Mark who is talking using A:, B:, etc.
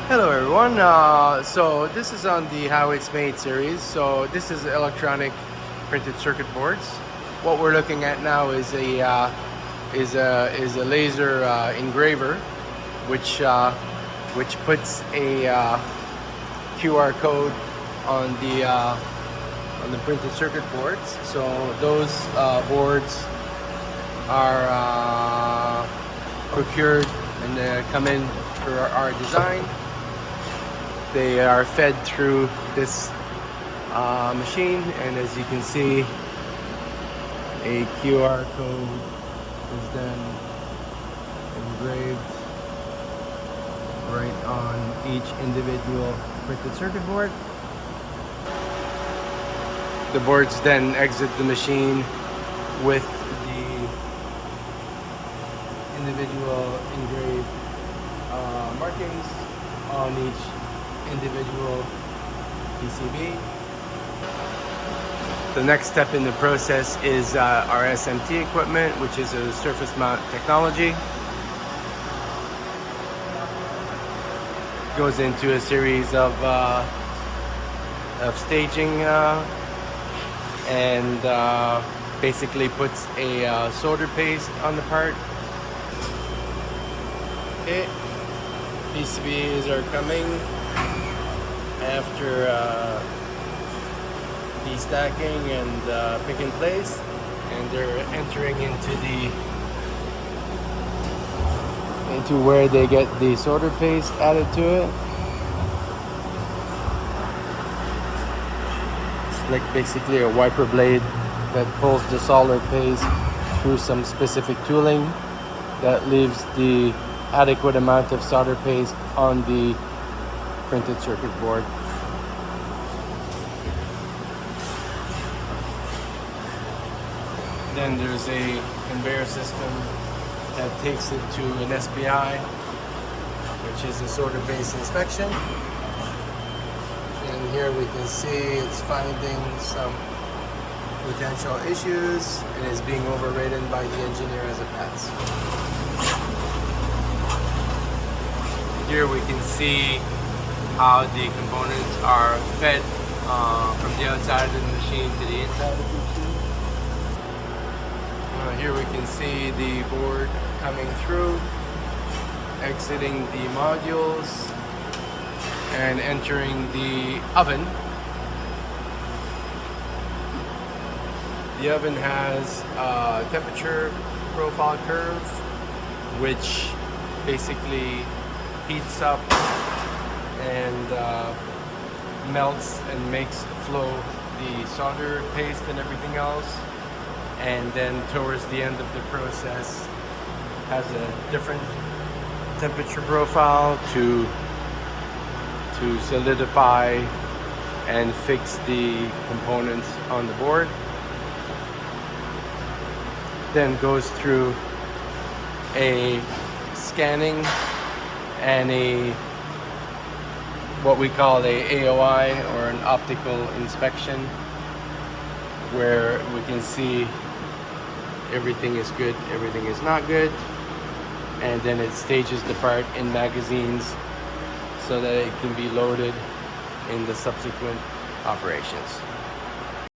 A: Hello everyone, so this is on the How It's Made series. So this is electronic printed circuit boards. What we're looking at now is a laser engraver, which puts a QR code on the printed circuit boards. So those boards are procured and they come in for our design. They are fed through this machine, and as you can see, a QR code is then engraved right on each individual printed circuit board. The boards then exit the machine with the individual engraved markings on each individual PCB. The next step in the process is our SMT equipment, which is a surface mount technology. Goes into a series of staging and basically puts a solder paste on the part. Okay, PCBs are coming after destacking and pick in place, and they're entering into where they get the solder paste added to it. It's like basically a wiper blade that pulls the solder paste through some specific tooling that leaves the adequate amount of solder paste on the printed circuit board. Then there's a conveyor system that takes it to an SPI, which is a solder paste inspection. And here we can see it's finding some potential issues and is being overridden by the engineer as a pass. Here we can see how the components are fed from the outside of the machine to the inside of the machine. Here we can see the board coming through, exiting the modules, and entering the oven. The oven has a temperature profile curve, which basically heats up and melts and makes flow the solder paste and everything else, and then towards the end of the process has a different temperature profile to solidify and fix the components on the board. Then goes through a scanning and what we call a AOI, or an optical inspection, where we can see everything is good, everything is not good, and then it stages the part in magazines so that it can be loaded in the subsequent operations.